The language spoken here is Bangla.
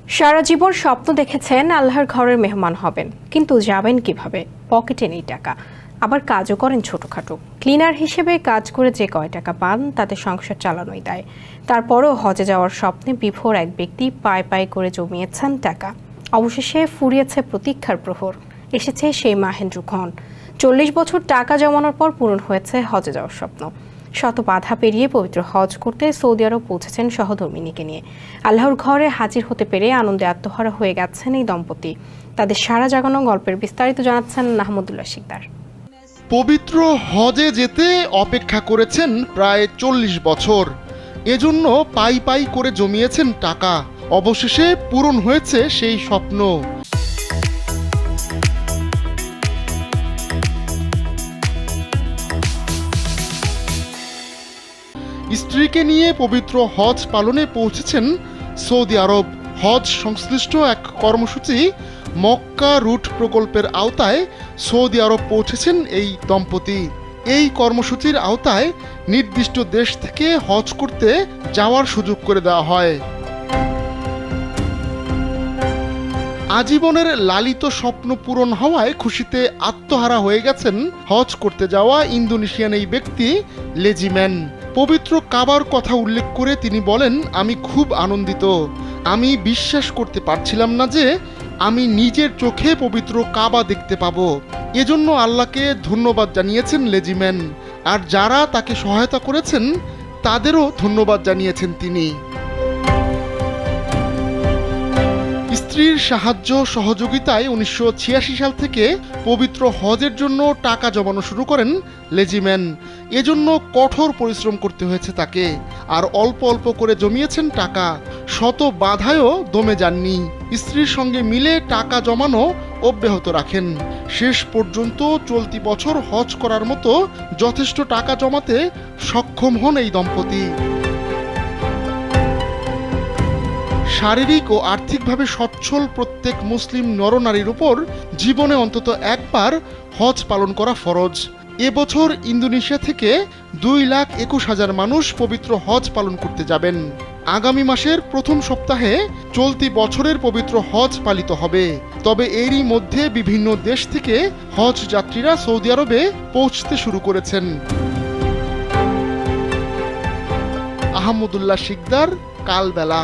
সারা জীবন স্বপ্ন দেখেছেন আল্লাহর ঘরের মেহমান হবেন, কিন্তু যাবেন কিভাবে? পকেটে নেই টাকা, আবার কাজও করেন ছোটখাটো। ক্লিনার হিসেবে কাজ করে যে কয় টাকা পান তাতে সংসার চালানোই দায়। তারপরও হজে যাওয়ার স্বপ্নে বিভোর এক ব্যক্তি পায়ে পায়ে করে জমিয়েছেন টাকা। অবশেষে ফুরিয়েছে প্রতীক্ষার প্রহর, এসেছে সেই মাহেন্দ্রক্ষণ। 40 বছর টাকা জমানোর পর পূরণ হয়েছে হজে যাওয়ার স্বপ্ন। শত বাধা পেরিয়ে পবিত্র হজ করতে সৌদি আরব পৌঁছেছেন সহধর্মিনীকে নিয়ে। আল্লাহর ঘরে হাজির হতে পেরে আনন্দে আত্মহারা হয়ে গেছেন এই দম্পতি। তাদের সারা জাগানো গল্পের বিস্তারিত জানাচ্ছেন আহমদুল্লাহ শিকদার। পবিত্র হজে যেতে অপেক্ষা করেছেন প্রায় 40 বছর। এজন্য পাই পাই করে জমিয়েছেন টাকা। অবশেষে পূরণ হয়েছে সেই স্বপ্ন। স্ত্রীকে নিয়ে পবিত্র হজ পালনে পৌঁছেছেন সৌদি আরব। হজ সংশ্লিষ্ট এক কর্মসূচি মক্কা রুট প্রকল্পের আওতায় সৌদি আরব পৌঁছেছেন এই দম্পতি। এই কর্মসূচির আওতায় নির্দিষ্ট দেশ থেকে হজ করতে যাওয়ার সুযোগ করে দেওয়া হয়। আজীবনের লালিত স্বপ্ন পূরণ হওয়ায় খুশিতে আত্মহারা হয়ে গেছেন হজ করতে যাওয়া ইন্দোনেশিয়ান এই ব্যক্তি লেজিম্যান। পবিত্র কাবার কথা উল্লেখ করে তিনি বলেন, আমি খুব আনন্দিত। আমি বিশ্বাস করতে পারছিলাম না যে আমি নিজের চোখে পবিত্র কাবা দেখতে পাবো। এজন্য আল্লাহকে ধন্যবাদ জানিয়েছেন লেজিম্যান। আর যারা তাকে সহায়তা করেছেন তাদেরও ধন্যবাদ জানিয়েছেন তিনি। স্ত্রীর সাহায্য সহযোগিতায় 1986 সাল থেকে পবিত্র হজের জন্য টাকা জমানো শুরু করেন লেজিম্যান। এজন্য কঠোর পরিশ্রম করতে হয়েছে তাকে। আর অল্প অল্প করে জমিয়েছেন টাকা। শত বাধায়ও দমে যাননি। স্ত্রীর সঙ্গে মিলে টাকা জমানো অব্যাহত রাখেন। শেষ পর্যন্ত চলতি বছর হজ করার মতো যথেষ্ট টাকা জমাতে সক্ষম হন এই দম্পতি। শারীরিক ও আর্থিকভাবে সচ্ছল প্রত্যেক মুসলিম নরনারীর উপর জীবনে অন্তত একবার হজ পালন করা ফরজ। এবছর ইন্দোনেশিয়া থেকে 2,21,000 মানুষ পবিত্র হজ পালন করতে যাবেন। আগামী মাসের প্রথম সপ্তাহে চলতি বছরের পবিত্র হজ পালিত হবে। তবে এরই মধ্যে বিভিন্ন দেশ থেকে হজ যাত্রীরা সৌদি আরবে পৌঁছতে শুরু করেছেন। আহমদুল্লাহ শিকদার, কালবেলা।